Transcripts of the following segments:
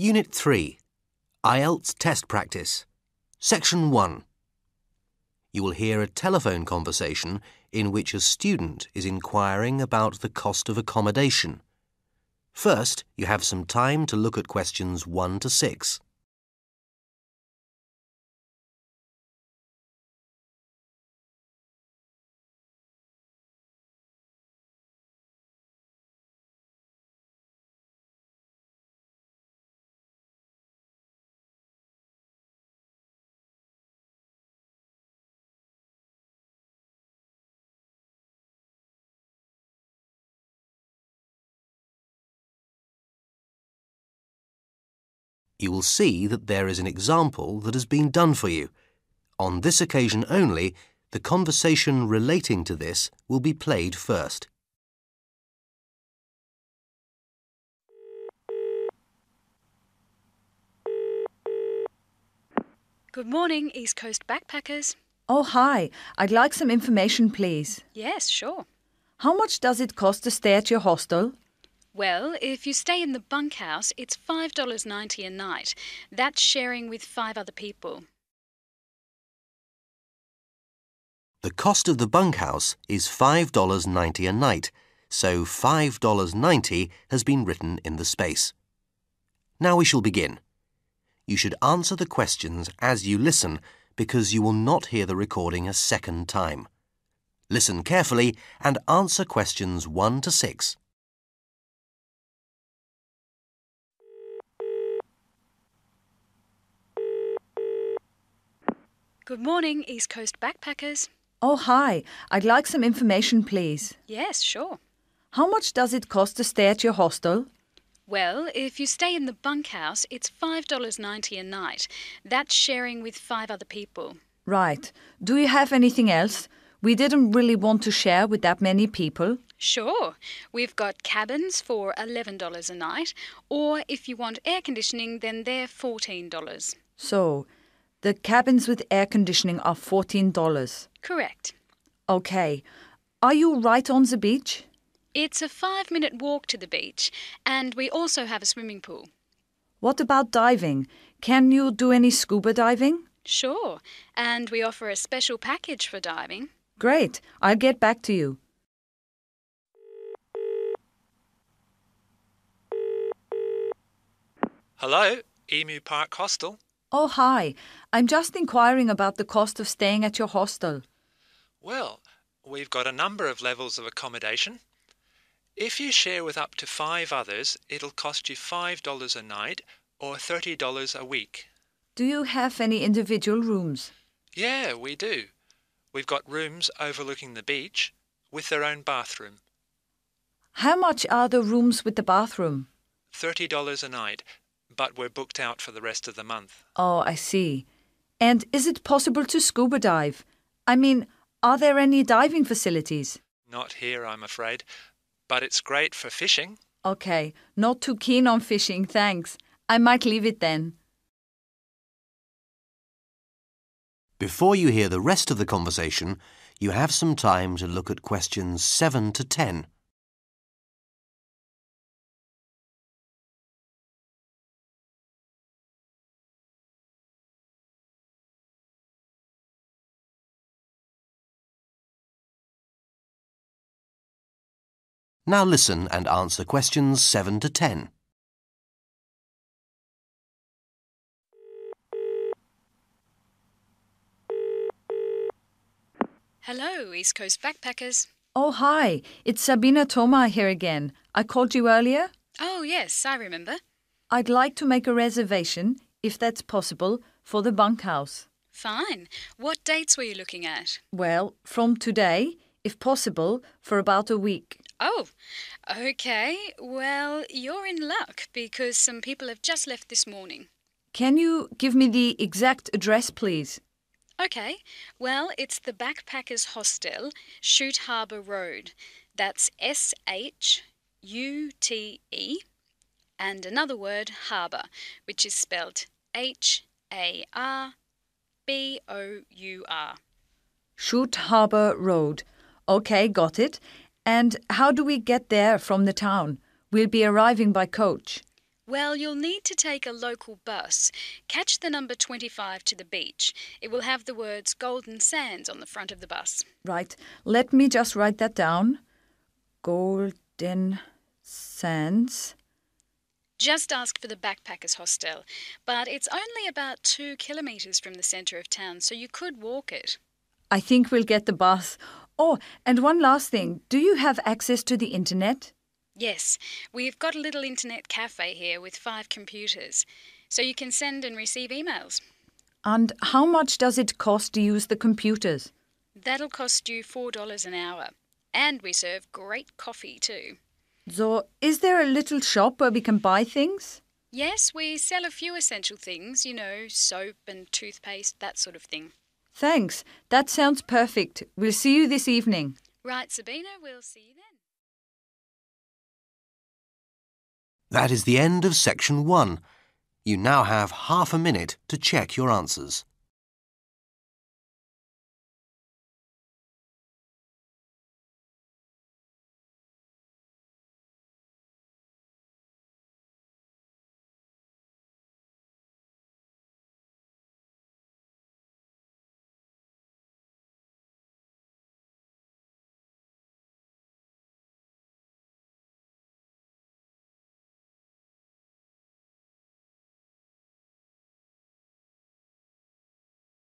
Unit 3, IELTS Test Practice, Section 1. You will hear a telephone conversation in which a student is inquiring about the cost of accommodation. First, you have some time to look at questions 1 to 6. You will see that there is an example that has been done for you. On this occasion only, the conversation relating to this will be played first. Good morning, East Coast backpackers. Oh, hi. I'd like some information, please. Yes, sure. How much does it cost to stay at your hostel? Well, if you stay in the bunkhouse, it's $5.90 a night. That's sharing with 5 other people. The cost of the bunkhouse is $5.90 a night, so $5.90 has been written in the space. Now we shall begin. You should answer the questions as you listen because you will not hear the recording a second time. Listen carefully and answer questions 1 to 6. Good morning, East Coast backpackers. Oh, hi. I'd like some information, please. Yes, sure. How much does it cost to stay at your hostel? Well, if you stay in the bunkhouse, it's $5.90 a night. That's sharing with 5 other people. Right. Do you have anything else? We didn't really want to share with that many people. Sure. We've got cabins for $11 a night, or if you want air conditioning, then they're $14. So, the cabins with air conditioning are $14. Correct. Okay. Are you right on the beach? It's a 5-minute walk to the beach, and we also have a swimming pool. What about diving? Can you do any scuba diving? Sure, and we offer a special package for diving. Great. I'll get back to you. Hello, Emu Park Hostel. Oh, hi. I'm just inquiring about the cost of staying at your hostel. Well, we've got a number of levels of accommodation. If you share with up to 5 others, it'll cost you $5 a night or $30 a week. Do you have any individual rooms? Yeah, we do. We've got rooms overlooking the beach with their own bathroom. How much are the rooms with the bathroom? $30 a night, but we're booked out for the rest of the month. Oh, I see. And is it possible to scuba dive? I mean, are there any diving facilities? Not here, I'm afraid, but it's great for fishing. Okay, not too keen on fishing, thanks. I might leave it then. Before you hear the rest of the conversation, you have some time to look at questions 7 to 10. Now listen and answer questions 7 to 10. Hello, East Coast backpackers. Oh, hi. It's Sabina Thoma here again. I called you earlier. Oh, yes, I remember. I'd like to make a reservation, if that's possible, for the bunkhouse. Fine. What dates were you looking at? Well, from today, if possible, for about a week. Oh, okay. Well, you're in luck because some people have just left this morning. Can you give me the exact address, please? Okay. Well, it's the Backpackers Hostel, Shute Harbour Road. That's S-H-U-T-E and another word, harbour, which is spelled H-A-R-B-O-U-R. Shute Harbour Road. Okay, got it. And how do we get there from the town? We'll be arriving by coach. Well, you'll need to take a local bus. Catch the number 25 to the beach. It will have the words Golden Sands on the front of the bus. Right, let me just write that down. Golden Sands. Just ask for the backpackers hostel, but it's only about 2 kilometres from the centre of town, so you could walk it. I think we'll get the bus. Oh, and one last thing. Do you have access to the internet? Yes, we've got a little internet cafe here with 5 computers, so you can send and receive emails. And how much does it cost to use the computers? That'll cost you $4 an hour. And we serve great coffee too. So, is there a little shop where we can buy things? Yes, we sell a few essential things, soap and toothpaste, that sort of thing. Thanks. That sounds perfect. We'll see you this evening. Right, Sabina, we'll see you then. That is the end of section 1. You now have half a minute to check your answers.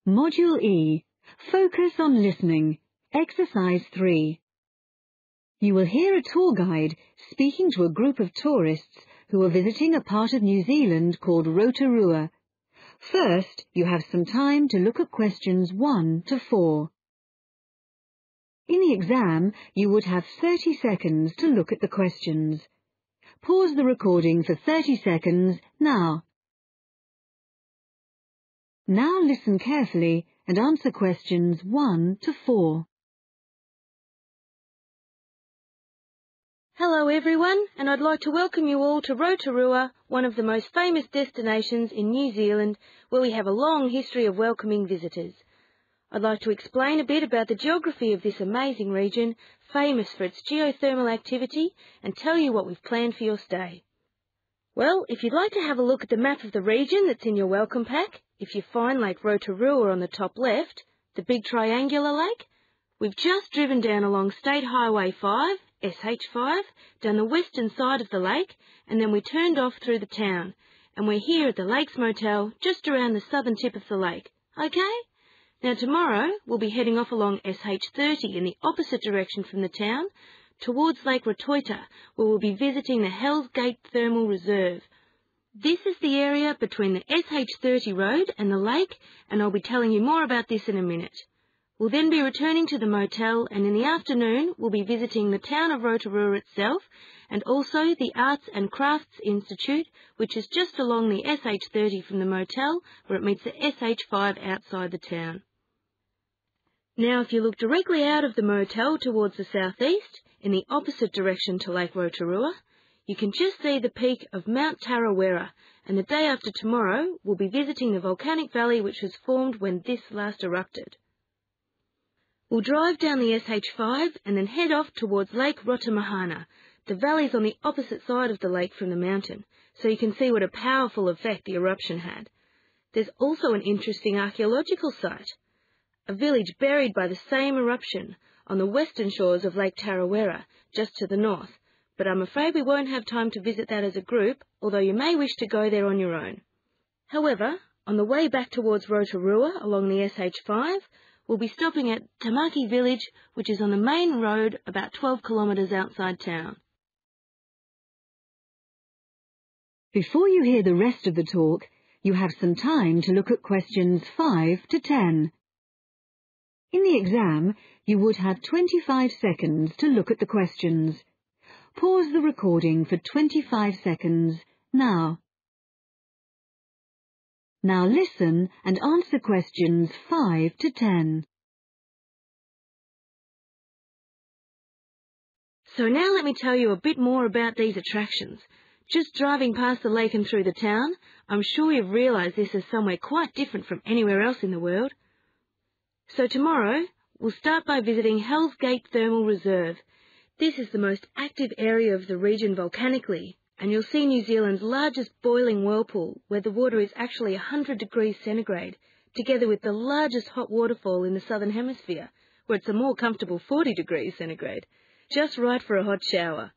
Module E. Focus on listening. Exercise 3. You will hear a tour guide speaking to a group of tourists who are visiting a part of New Zealand called Rotorua. First, you have some time to look at questions 1 to 4. In the exam, you would have 30 seconds to look at the questions. Pause the recording for 30 seconds now. Now listen carefully and answer questions 1 to 4. Hello everyone, and I'd like to welcome you all to Rotorua, one of the most famous destinations in New Zealand, where we have a long history of welcoming visitors. I'd like to explain a bit about the geography of this amazing region, famous for its geothermal activity, and tell you what we've planned for your stay. Well, if you'd like to have a look at the map of the region that's in your welcome pack, if you find Lake Rotorua on the top left, the big triangular lake, we've just driven down along State Highway 5, SH5, down the western side of the lake, and then we turned off through the town, and we're here at the Lakes Motel, just around the southern tip of the lake. Okay? Now tomorrow, we'll be heading off along SH30 in the opposite direction from the town, towards Lake Rotoita, where we'll be visiting the Hells Gate Thermal Reserve. This is the area between the SH30 road and the lake, and I'll be telling you more about this in a minute. We'll then be returning to the motel, and in the afternoon we'll be visiting the town of Rotorua itself, and also the Arts and Crafts Institute, which is just along the SH30 from the motel, where it meets the SH5 outside the town. Now if you look directly out of the motel towards the southeast, in the opposite direction to Lake Rotorua, you can just see the peak of Mount Tarawera, and the day after tomorrow we'll be visiting the volcanic valley which was formed when this last erupted. We'll drive down the SH5 and then head off towards Lake Rotomahana. The valley's on the opposite side of the lake from the mountain, so you can see what a powerful effect the eruption had. There's also an interesting archaeological site, a village buried by the same eruption on the western shores of Lake Tarawera, just to the north, but I'm afraid we won't have time to visit that as a group, although you may wish to go there on your own. However, on the way back towards Rotorua along the SH5, we'll be stopping at Tamaki village, which is on the main road about 12 kilometres outside town. Before you hear the rest of the talk, you have some time to look at questions 5 to 10. In the exam, you would have 25 seconds to look at the questions. Pause the recording for 25 seconds now. Now listen and answer questions 5 to 10. So now let me tell you a bit more about these attractions. Just driving past the lake and through the town, I'm sure you've realised this is somewhere quite different from anywhere else in the world. So tomorrow, we'll start by visiting Hells Gate Thermal Reserve. This is the most active area of the region volcanically, and you'll see New Zealand's largest boiling whirlpool, where the water is actually 100 degrees centigrade, together with the largest hot waterfall in the southern hemisphere, where it's a more comfortable 40 degrees centigrade, just right for a hot shower.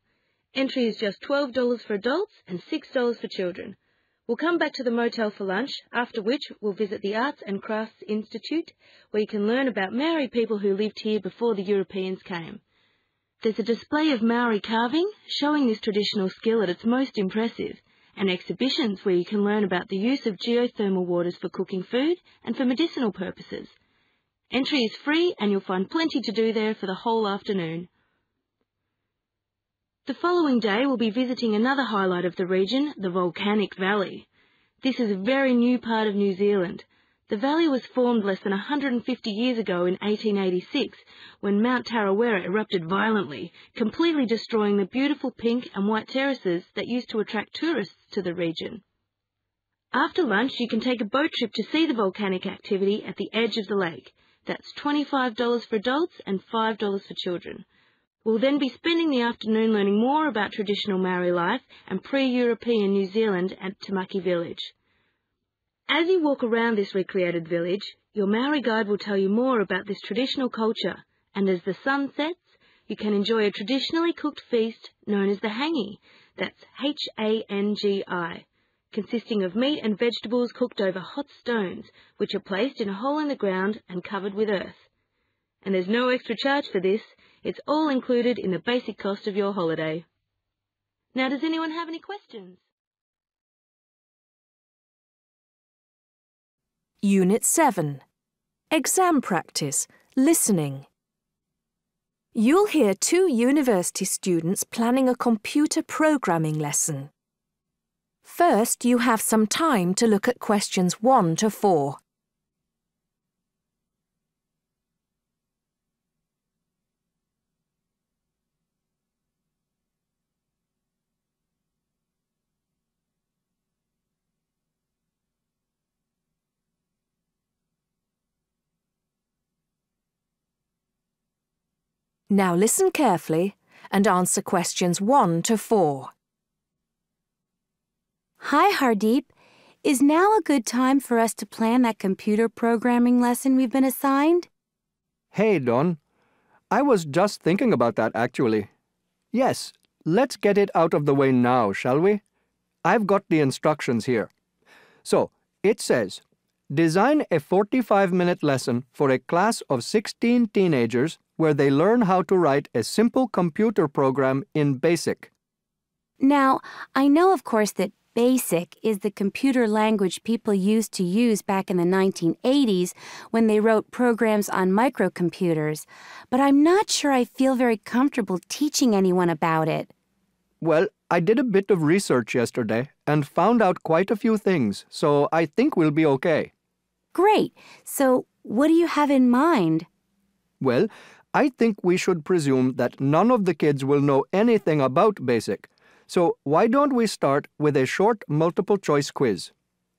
Entry is just $12 for adults and $6 for children. We'll come back to the motel for lunch, after which we'll visit the Arts and Crafts Institute, where you can learn about Maori people who lived here before the Europeans came. There's a display of Maori carving, showing this traditional skill at its most impressive, and exhibitions where you can learn about the use of geothermal waters for cooking food and for medicinal purposes. Entry is free, and you'll find plenty to do there for the whole afternoon. The following day we'll be visiting another highlight of the region, the Volcanic Valley. This is a very new part of New Zealand. The valley was formed less than 150 years ago in 1886, when Mount Tarawera erupted violently, completely destroying the beautiful pink and white terraces that used to attract tourists to the region. After lunch you can take a boat trip to see the volcanic activity at the edge of the lake. That's $25 for adults and $5 for children. We'll then be spending the afternoon learning more about traditional Maori life and pre-European New Zealand at Tamaki Village. As you walk around this recreated village, your Maori guide will tell you more about this traditional culture, and as the sun sets, you can enjoy a traditionally cooked feast known as the hangi, that's H-A-N-G-I, consisting of meat and vegetables cooked over hot stones, which are placed in a hole in the ground and covered with earth. And there's no extra charge for this. It's all included in the basic cost of your holiday. Now, does anyone have any questions? Unit 7. Exam Practice. Listening. You'll hear 2 university students planning a computer programming lesson. First, you have some time to look at questions 1 to 4. Now listen carefully and answer questions 1 to 4. Hi, Hardeep. Is now a good time for us to plan that computer programming lesson we've been assigned? Hey, Dawn. I was just thinking about that, actually. Yes, let's get it out of the way now, shall we? I've got the instructions here. So, it says, design a 45-minute lesson for a class of 16 teenagers where they learn how to write a simple computer program in BASIC. Now, I know, of course, that BASIC is the computer language people used to use back in the 1980s when they wrote programs on microcomputers, but I'm not sure I feel very comfortable teaching anyone about it. Well, I did a bit of research yesterday and found out quite a few things, so I think we'll be okay. Great. So, what do you have in mind? Well, I think we should presume that none of the kids will know anything about BASIC. So why don't we start with a short multiple-choice quiz?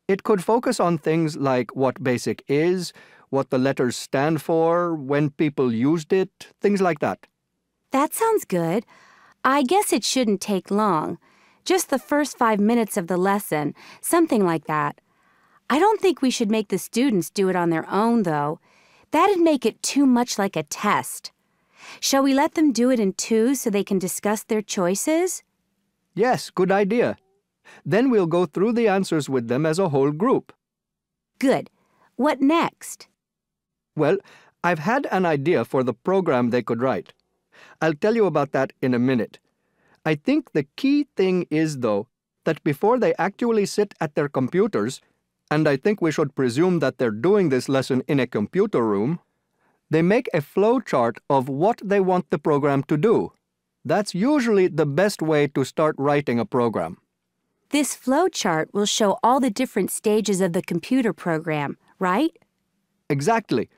It could focus on things like what BASIC is, what the letters stand for, when people used it, things like that. That sounds good. I guess it shouldn't take long. Just the first 5 minutes of the lesson, something like that. I don't think we should make the students do it on their own, though. That'd make it too much like a test. Shall we let them do it in 2 so they can discuss their choices? Yes, good idea. Then we'll go through the answers with them as a whole group. Good. What next? Well, I've had an idea for the program they could write. I'll tell you about that in a minute. I think the key thing is, though, that before they actually sit at their computers, and I think we should presume that they're doing this lesson in a computer room, they make a flow chart of what they want the program to do. That's usually the best way to start writing a program. This flow chart will show all the different stages of the computer program, right? Exactly.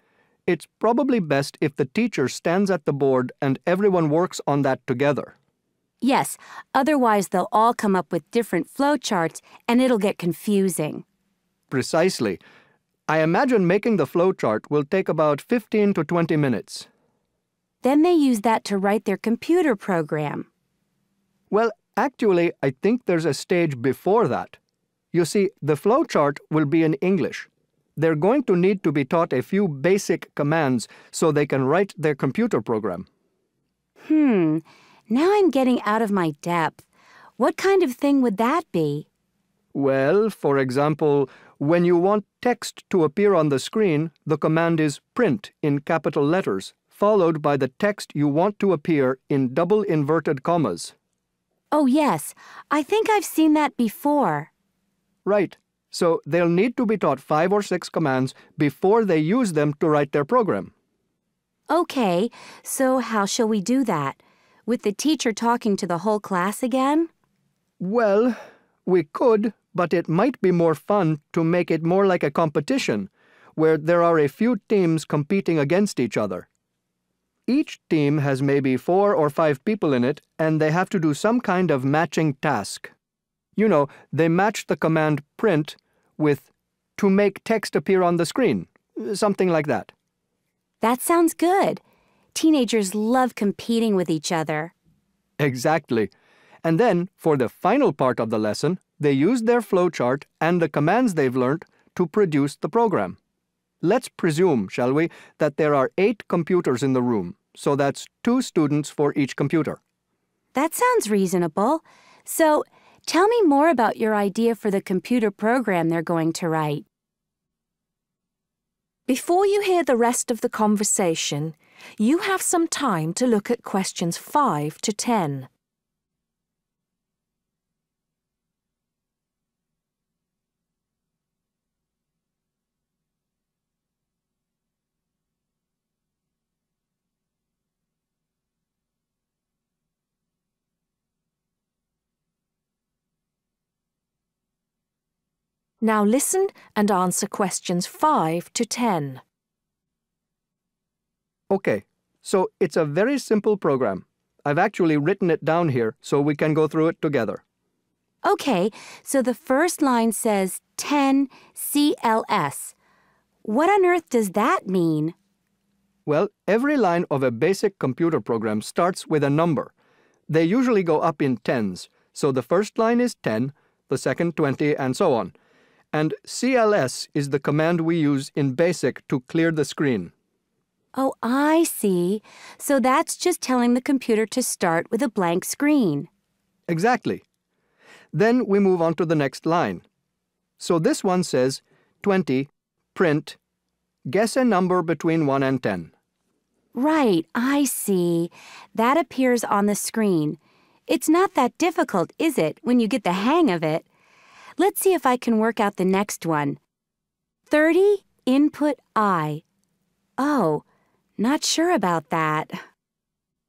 It's probably best if the teacher stands at the board and everyone works on that together. Yes, otherwise they'll all come up with different flow charts and it'll get confusing. Precisely. I imagine making the flow chart will take about 15 to 20 minutes. Then they use that to write their computer program. Well, Actually, I think there's a stage before that. You see, the flowchart will be in English. They're going to need to be taught a few basic commands so they can write their computer program. Now I'm getting out of my depth. What kind of thing would that be? Well, for example, when you want text to appear on the screen, the command is print in capital letters, followed by the text you want to appear in double inverted commas. Oh, yes. I think I've seen that before. Right. So they'll need to be taught 5 or 6 commands before they use them to write their program. Okay, so how shall we do that? With the teacher talking to the whole class again? Well, we could, but it might be more fun to make it more like a competition, where there are a few teams competing against each other. Each team has maybe 4 or 5 people in it, and they have to do some kind of matching task. You know, they match the command print with to make text appear on the screen, something like that. That sounds good. Teenagers love competing with each other. Exactly. And then, for the final part of the lesson, they use their flowchart and the commands they've learned to produce the program. Let's presume, shall we, that there are 8 computers in the room, so that's 2 students for each computer. That sounds reasonable. So, tell me more about your idea for the computer program they're going to write. Before you hear the rest of the conversation, you have some time to look at questions 5 to 10. Now listen and answer questions 5 to 10. Okay, so it's a very simple program. I've actually written it down here so we can go through it together. Okay, so the first line says 10 CLS. What on earth does that mean? Well, every line of a basic computer program starts with a number. They usually go up in tens, so the first line is 10, the second 20, and so on. And CLS is the command we use in BASIC to clear the screen. Oh, I see. So that's just telling the computer to start with a blank screen. Exactly. Then we move on to the next line. So this one says 20, print, guess a number between 1 and 10. Right, I see. That appears on the screen. It's not that difficult, is it, when you get the hang of it? Let's see if I can work out the next one. 30, input I. Oh, not sure about that.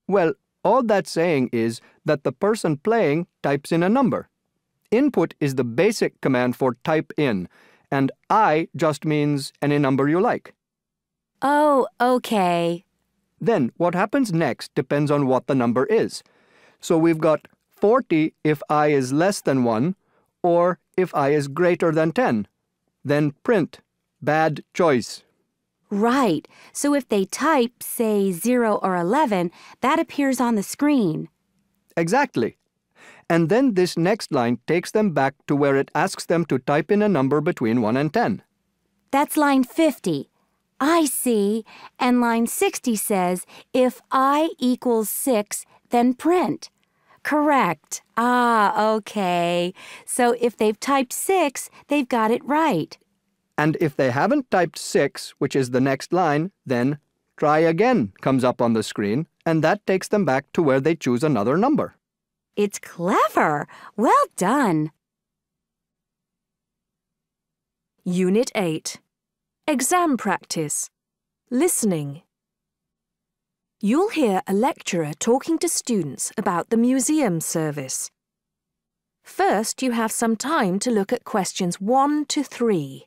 Well, all that's saying is that the person playing types in a number. Input is the basic command for type in, and I just means any number you like. Oh, okay. Then what happens next depends on what the number is. So we've got 40 if I is less than 1, or if I is greater than 10. Then print. Bad choice. Right. So if they type, say, 0 or 11, that appears on the screen. Exactly. And then this next line takes them back to where it asks them to type in a number between 1 and 10. That's line 50. I see. And line 60 says, if I equals 6, then print. Correct. Ah, okay. So if they've typed 6, they've got it right. And if they haven't typed 6, which is the next line, then try again comes up on the screen, and that takes them back to where they choose another number. It's clever. Well done. Unit 8. Exam practice. Listening. You'll hear a lecturer talking to students about the museum service. First, you have some time to look at questions 1 to 3.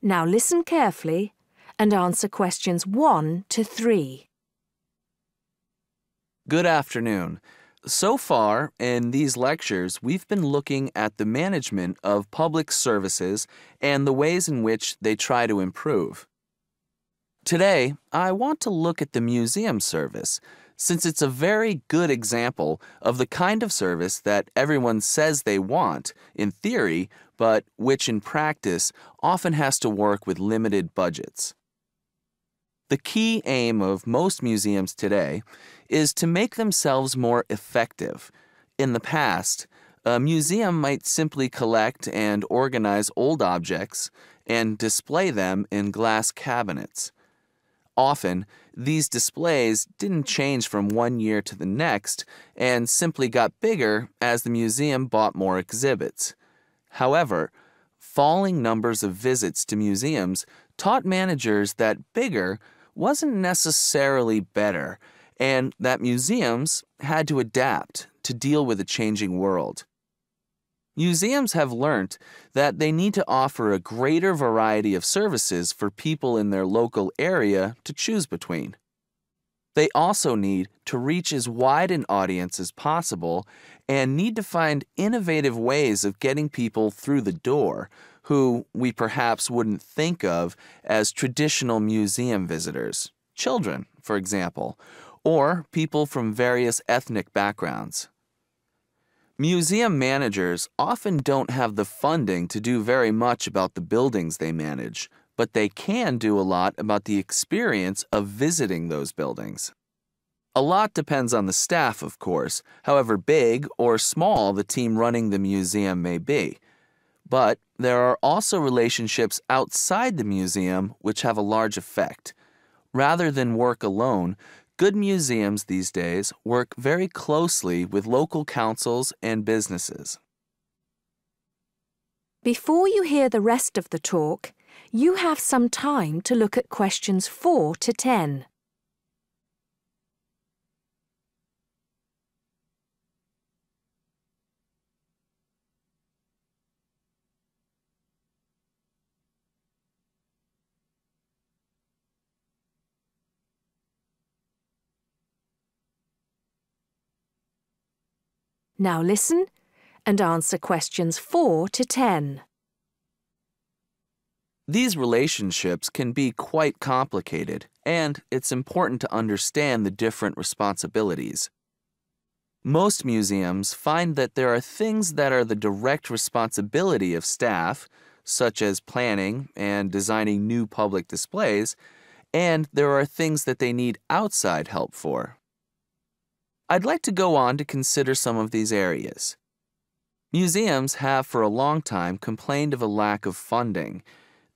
Now listen carefully and answer questions 1 to 3. Good afternoon. So far, in these lectures, we've been looking at the management of public services and the ways in which they try to improve. Today, I want to look at the museum service, since it's a very good example of the kind of service that everyone says they want, in theory, but which in practice often has to work with limited budgets. The key aim of most museums today is to make themselves more effective. In the past, a museum might simply collect and organize old objects and display them in glass cabinets. Often, these displays didn't change from one year to the next and simply got bigger as the museum bought more exhibits. However, falling numbers of visits to museums taught managers that bigger wasn't necessarily better, and that museums had to adapt to deal with a changing world. Museums have learned that they need to offer a greater variety of services for people in their local area to choose between. They also need to reach as wide an audience as possible and need to find innovative ways of getting people through the door who we perhaps wouldn't think of as traditional museum visitors, children, for example, or people from various ethnic backgrounds. Museum managers often don't have the funding to do very much about the buildings they manage, but they can do a lot about the experience of visiting those buildings. A lot depends on the staff, of course, however big or small the team running the museum may be. But there are also relationships outside the museum which have a large effect. Rather than work alone, good museums these days work very closely with local councils and businesses. Before you hear the rest of the talk, you have some time to look at questions 4 to 10. Now listen and answer questions 4 to 10. These relationships can be quite complicated, and it's important to understand the different responsibilities. Most museums find that there are things that are the direct responsibility of staff, such as planning and designing new public displays, and there are things that they need outside help for. I'd like to go on to consider some of these areas. Museums have for a long time complained of a lack of funding.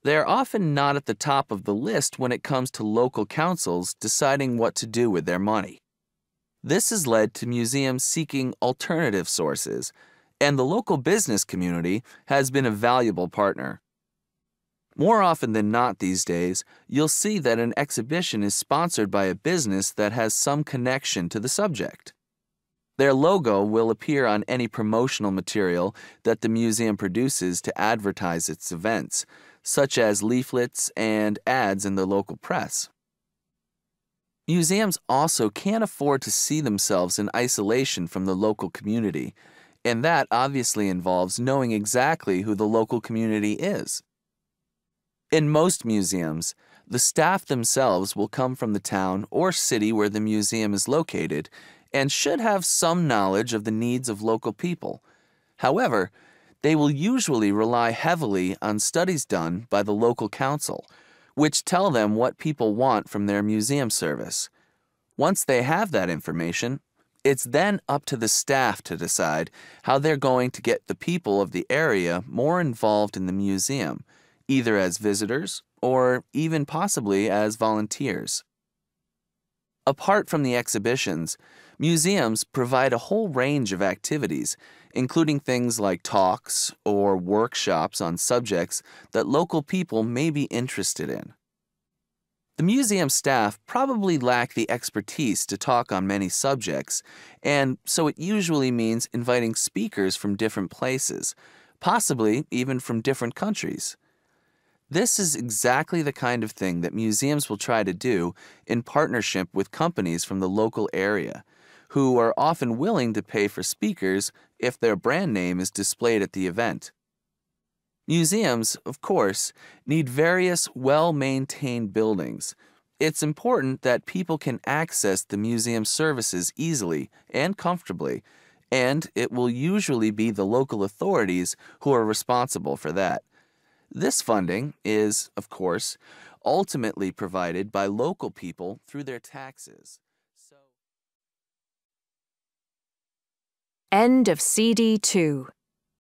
They are often not at the top of the list when it comes to local councils deciding what to do with their money. This has led to museums seeking alternative sources, and the local business community has been a valuable partner. More often than not these days, you'll see that an exhibition is sponsored by a business that has some connection to the subject. Their logo will appear on any promotional material that the museum produces to advertise its events, such as leaflets and ads in the local press. Museums also can't afford to see themselves in isolation from the local community, and that obviously involves knowing exactly who the local community is. In most museums, the staff themselves will come from the town or city where the museum is located and should have some knowledge of the needs of local people. However, they will usually rely heavily on studies done by the local council, which tell them what people want from their museum service. Once they have that information, it's then up to the staff to decide how they're going to get the people of the area more involved in the museum, either as visitors or even possibly as volunteers. Apart from the exhibitions, museums provide a whole range of activities, including things like talks or workshops on subjects that local people may be interested in. The museum staff probably lack the expertise to talk on many subjects, and so it usually means inviting speakers from different places, possibly even from different countries. This is exactly the kind of thing that museums will try to do in partnership with companies from the local area, who are often willing to pay for speakers if their brand name is displayed at the event. Museums, of course, need various well-maintained buildings. It's important that people can access the museum services easily and comfortably, and it will usually be the local authorities who are responsible for that. This funding is, of course, ultimately provided by local people through their taxes. End of CD 2.